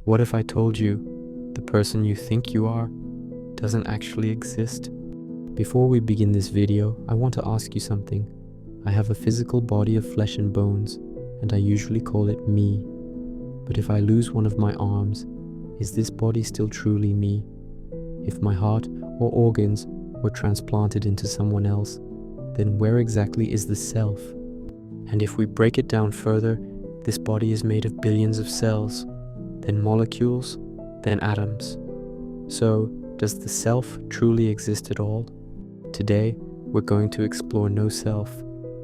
What if I told you the person you think you are doesn't actually exist? Before we begin this video, I want to ask you something. I have a physical body of flesh and bones, and I usually call it me. But if I lose one of my arms, is this body still truly me? If my heart or organs were transplanted into someone else, then where exactly is the self? And if we break it down further, this body is made of billions of cells, then molecules, then atoms. So, does the self truly exist at all? Today, we're going to explore no self,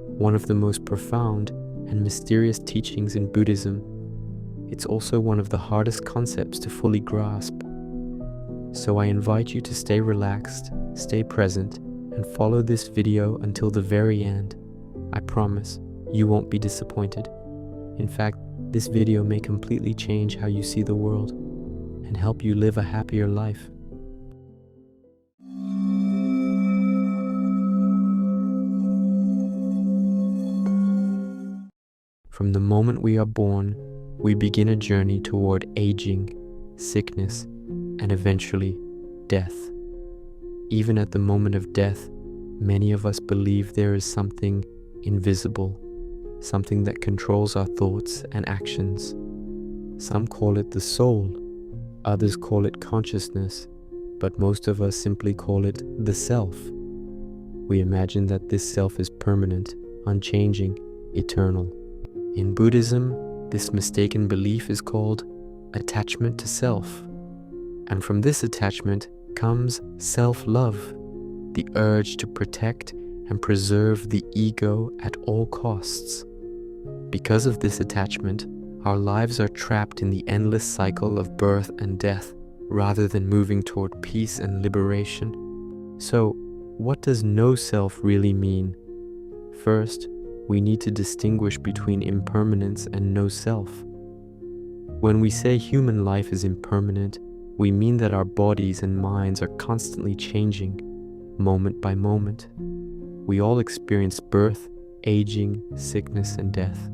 one of the most profound and mysterious teachings in Buddhism. It's also one of the hardest concepts to fully grasp. So I invite you to stay relaxed, stay present, and follow this video until the very end. I promise you won't be disappointed. In fact, this video may completely change how you see the world and help you live a happier life. From the moment we are born, we begin a journey toward aging, sickness, and eventually death. Even at the moment of death, many of us believe there is something invisible, something that controls our thoughts and actions. Some call it the soul, others call it consciousness, but most of us simply call it the self. We imagine that this self is permanent, unchanging, eternal. In Buddhism, this mistaken belief is called attachment to self. And from this attachment comes self-love, the urge to protect and preserve the ego at all costs. Because of this attachment, our lives are trapped in the endless cycle of birth and death, rather than moving toward peace and liberation. So, what does no self really mean? First, we need to distinguish between impermanence and no self. When we say human life is impermanent, we mean that our bodies and minds are constantly changing, moment by moment. We all experience birth, aging, sickness, and death.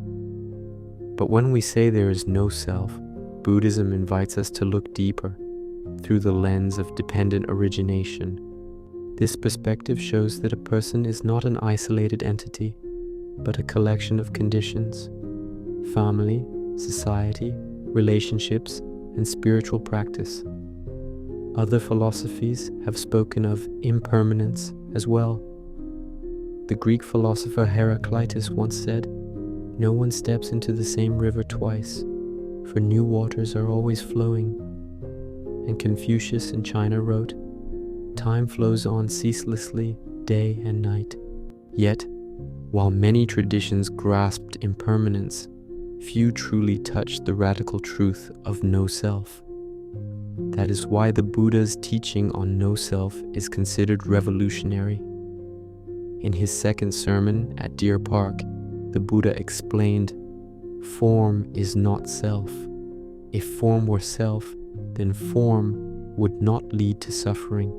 But when we say there is no self, Buddhism invites us to look deeper, through the lens of dependent origination. This perspective shows that a person is not an isolated entity, but a collection of conditions: family, society, relationships, and spiritual practice. Other philosophies have spoken of impermanence as well. The Greek philosopher Heraclitus once said, "No one steps into the same river twice, for new waters are always flowing." And Confucius in China wrote, "Time flows on ceaselessly, day and night." Yet, while many traditions grasped impermanence, few truly touched the radical truth of no self. That is why the Buddha's teaching on no self is considered revolutionary. In his second sermon at Deer Park, the Buddha explained, "Form is not self. If form were self, then form would not lead to suffering.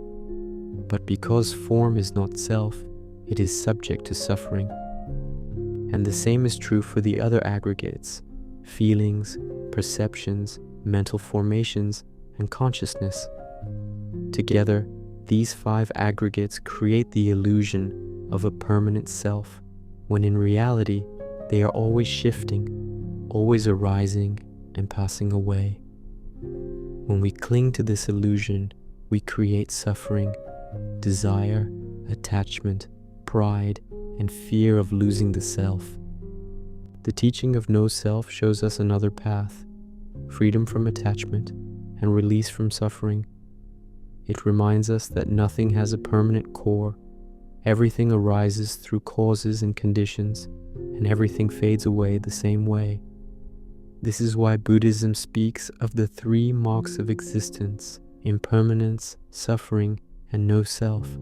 But because form is not self, it is subject to suffering." And the same is true for the other aggregates: feelings, perceptions, mental formations, and consciousness. Together, these five aggregates create the illusion of a permanent self, when in reality, they are always shifting, always arising and passing away. When we cling to this illusion, we create suffering, desire, attachment, pride, and fear of losing the self. The teaching of no self shows us another path: freedom from attachment and release from suffering. It reminds us that nothing has a permanent core. Everything arises through causes and conditions, and everything fades away the same way. This is why Buddhism speaks of the three marks of existence: impermanence, suffering, and no self.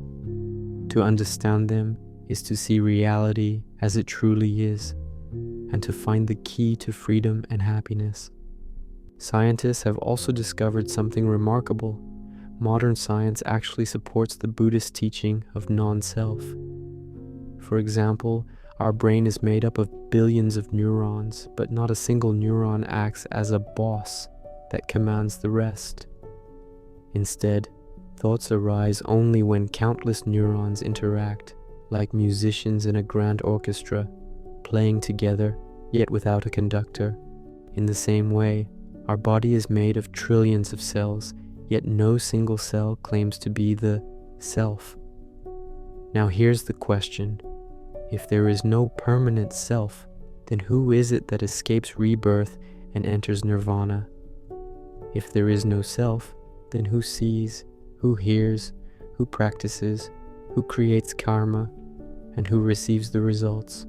To understand them is to see reality as it truly is, and to find the key to freedom and happiness. Scientists have also discovered something remarkable. Modern science actually supports the Buddhist teaching of non-self. For example, our brain is made up of billions of neurons, but not a single neuron acts as a boss, that commands the rest. Instead, thoughts arise only when countless neurons interact, like musicians in a grand orchestra, playing together, yet without a conductor. In the same way, our body is made of trillions of cells, yet no single cell claims to be the self. Now here's the question. If there is no permanent self, then who is it that escapes rebirth and enters nirvana? If there is no self, then who sees, who hears, who practices, who creates karma, and who receives the results?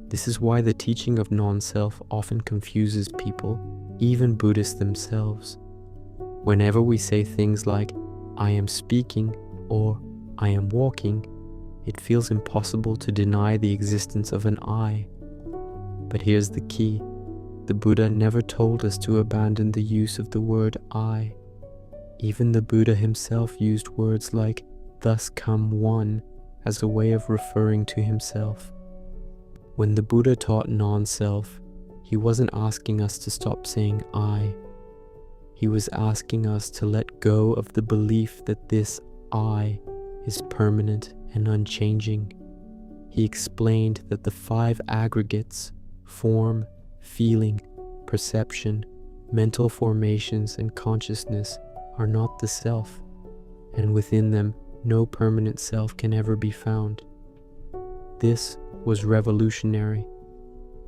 This is why the teaching of non-self often confuses people, even Buddhists themselves. Whenever we say things like, I am speaking, or I am walking, it feels impossible to deny the existence of an I. But here's the key. The Buddha never told us to abandon the use of the word I. Even the Buddha himself used words like, thus come one, as a way of referring to himself. When the Buddha taught non-self, he wasn't asking us to stop saying I. He was asking us to let go of the belief that this I is permanent and unchanging. He explained that the 5 aggregates, form, feeling, perception, mental formations, and consciousness are not the self, and within them no permanent self can ever be found. This was revolutionary.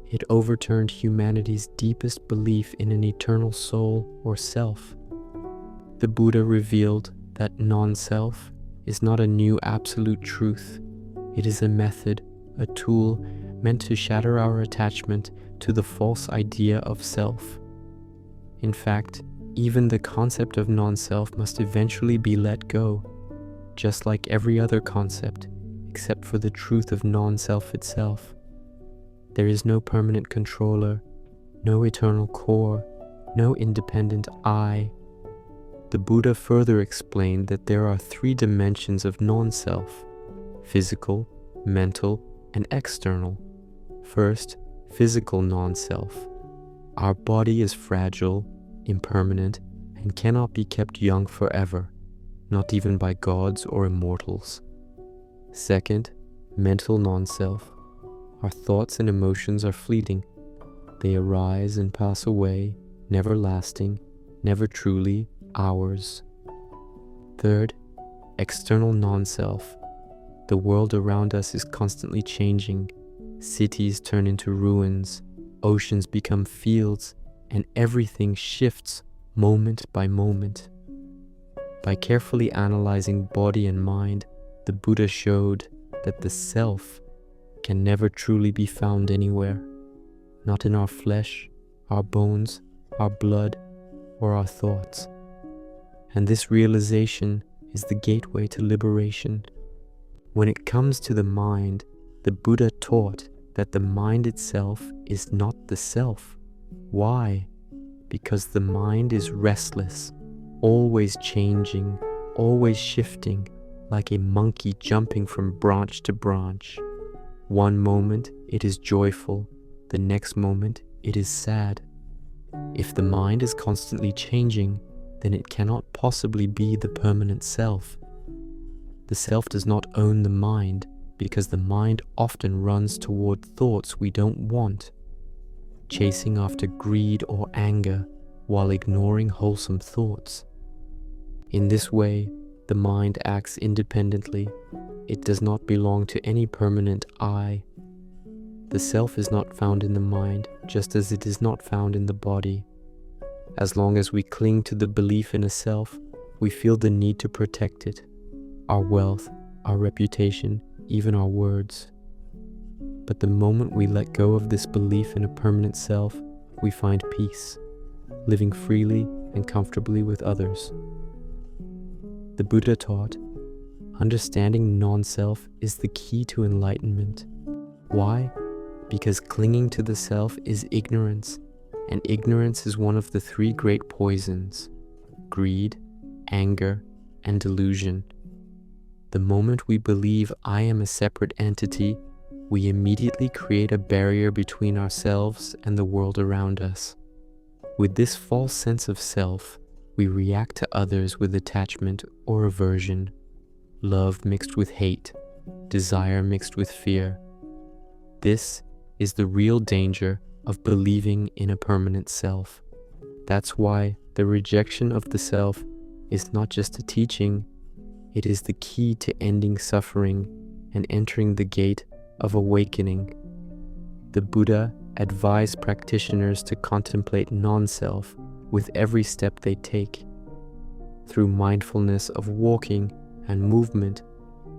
It overturned humanity's deepest belief in an eternal soul or self. The Buddha revealed that non-self is not a new absolute truth. It is a method, a tool meant to shatter our attachment to the false idea of self. In fact, even the concept of non-self must eventually be let go, just like every other concept, except for the truth of non-self itself. There is no permanent controller, no eternal core, no independent I. The Buddha further explained that there are 3 dimensions of non-self: physical, mental, and external. First, physical non-self. Our body is fragile, impermanent, and cannot be kept young forever, not even by gods or immortals. Second, mental non-self. Our thoughts and emotions are fleeting. They arise and pass away, never lasting, never truly ours. Third, external non-self. The world around us is constantly changing. Cities turn into ruins, oceans become fields, and everything shifts moment by moment. By carefully analyzing body and mind, the Buddha showed that the self can never truly be found anywhere, not in our flesh, our bones, our blood, or our thoughts. And this realization is the gateway to liberation. When it comes to the mind, the Buddha taught that the mind itself is not the self. Why? Because the mind is restless, always changing, always shifting, like a monkey jumping from branch to branch. One moment it is joyful, the next moment it is sad. If the mind is constantly changing, then it cannot possibly be the permanent self. The self does not own the mind, because the mind often runs toward thoughts we don't want, chasing after greed or anger while ignoring wholesome thoughts. In this way, the mind acts independently. It does not belong to any permanent I. The self is not found in the mind, just as it is not found in the body. As long as we cling to the belief in a self, we feel the need to protect it, our wealth, our reputation, even our words. But the moment we let go of this belief in a permanent self, we find peace, living freely and comfortably with others. The Buddha taught, understanding non-self is the key to enlightenment. Why? Because clinging to the self is ignorance, and ignorance is one of the 3 great poisons: greed, anger, and delusion. The moment we believe I am a separate entity, we immediately create a barrier between ourselves and the world around us. With this false sense of self, we react to others with attachment or aversion, love mixed with hate, desire mixed with fear. This is the real danger of believing in a permanent self. That's why the rejection of the self is not just a teaching, it is the key to ending suffering and entering the gate of awakening. The Buddha advised practitioners to contemplate non-self with every step they take. Through mindfulness of walking and movement,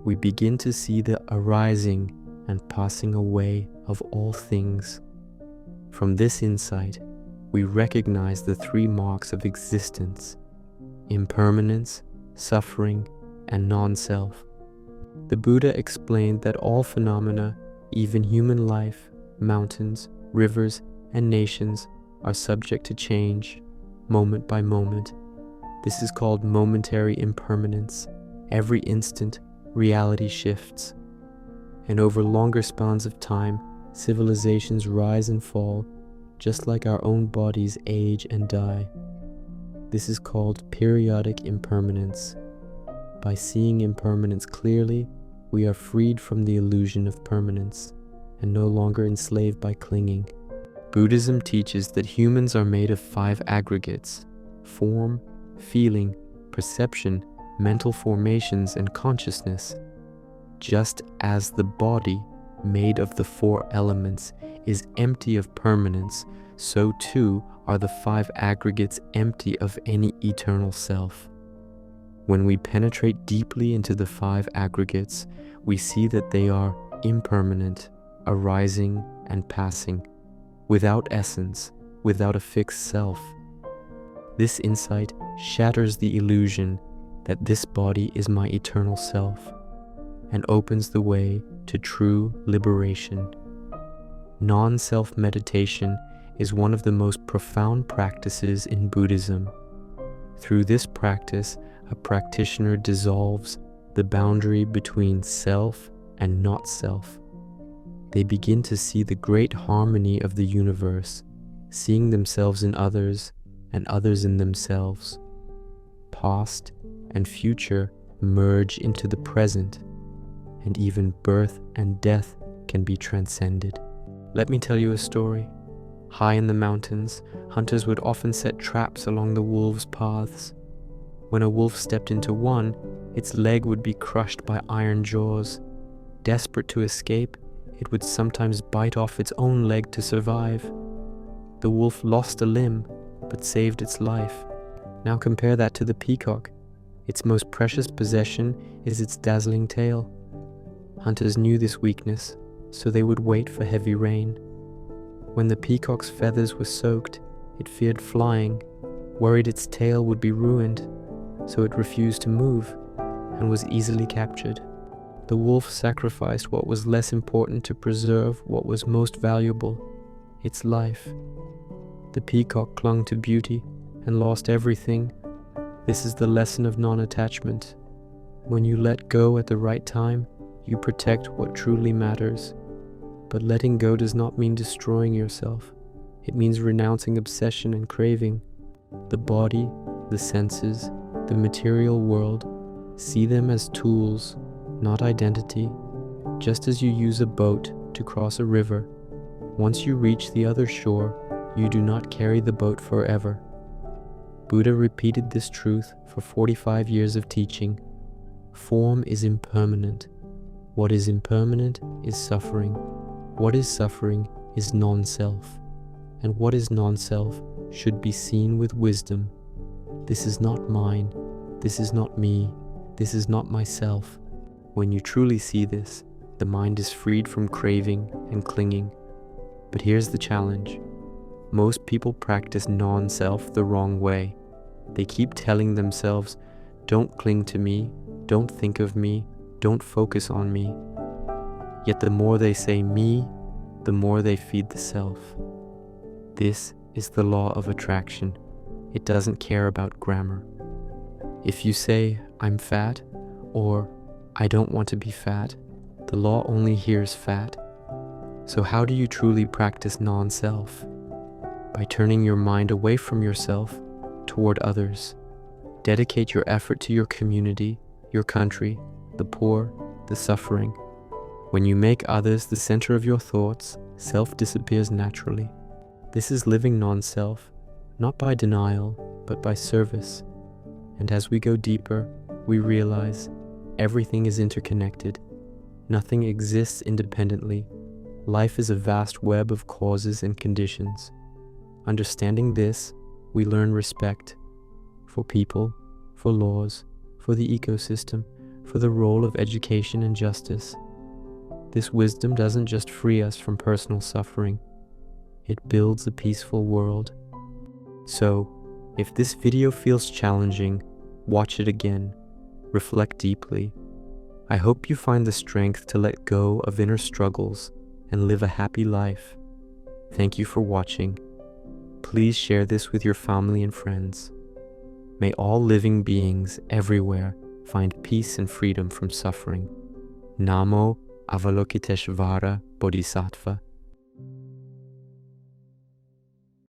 we begin to see the arising and passing away of all things. From this insight, we recognize the three marks of existence: impermanence, suffering, and non-self. The Buddha explained that all phenomena, even human life, mountains, rivers, and nations, are subject to change, moment by moment. This is called momentary impermanence. Every instant, reality shifts. And over longer spans of time, civilizations rise and fall, just like our own bodies age and die. This is called periodic impermanence. By seeing impermanence clearly, we are freed from the illusion of permanence and no longer enslaved by clinging. Buddhism teaches that humans are made of 5 aggregates: form, feeling, perception, mental formations, and consciousness. Just as the body, made of the 4 elements, is empty of permanence, so too are the 5 aggregates empty of any eternal self. When we penetrate deeply into the 5 aggregates, we see that they are impermanent, arising and passing, without essence, without a fixed self. This insight shatters the illusion that this body is my eternal self and opens the way to true liberation. Non-self meditation is one of the most profound practices in Buddhism. Through this practice, a practitioner dissolves the boundary between self and not self. They begin to see the great harmony of the universe, seeing themselves in others and others in themselves. Past and future merge into the present, and even birth and death can be transcended. Let me tell you a story. High in the mountains, hunters would often set traps along the wolves' paths. When a wolf stepped into one, its leg would be crushed by iron jaws. Desperate to escape, it would sometimes bite off its own leg to survive. The wolf lost a limb, but saved its life. Now compare that to the peacock. Its most precious possession is its dazzling tail. Hunters knew this weakness, so they would wait for heavy rain. When the peacock's feathers were soaked, it feared flying, worried its tail would be ruined, so it refused to move and was easily captured. The wolf sacrificed what was less important to preserve what was most valuable, its life. The peacock clung to beauty and lost everything. This is the lesson of non-attachment. When you let go at the right time, you protect what truly matters. But letting go does not mean destroying yourself. It means renouncing obsession and craving. The body, the senses, the material world, see them as tools, not identity. Just as you use a boat to cross a river, once you reach the other shore, you do not carry the boat forever. Buddha repeated this truth for 45 years of teaching. Form is impermanent. What is impermanent is suffering. What is suffering is non-self. And what is non-self should be seen with wisdom. This is not mine. This is not me. This is not myself. When you truly see this, the mind is freed from craving and clinging. But here's the challenge. Most people practice non-self the wrong way. They keep telling themselves, don't cling to me, don't think of me, don't focus on me. Yet the more they say me, the more they feed the self. This is the law of attraction. It doesn't care about grammar. If you say, I'm fat, or I don't want to be fat, the law only hears fat. So how do you truly practice non-self? by turning your mind away from yourself toward others. Dedicate your effort to your community, your country, the poor, the suffering. When you make others the center of your thoughts, self disappears naturally. This is living non-self, not by denial, but by service. And as we go deeper, we realize everything is interconnected. Nothing exists independently. Life is a vast web of causes and conditions. Understanding this, we learn respect for people, for laws, for the ecosystem, for the role of education and justice. This wisdom doesn't just free us from personal suffering, it builds a peaceful world. So, if this video feels challenging, watch it again, reflect deeply. I hope you find the strength to let go of inner struggles and live a happy life. Thank you for watching. Please share this with your family and friends. May all living beings everywhere find peace and freedom from suffering. Namo Avalokiteshvara Bodhisattva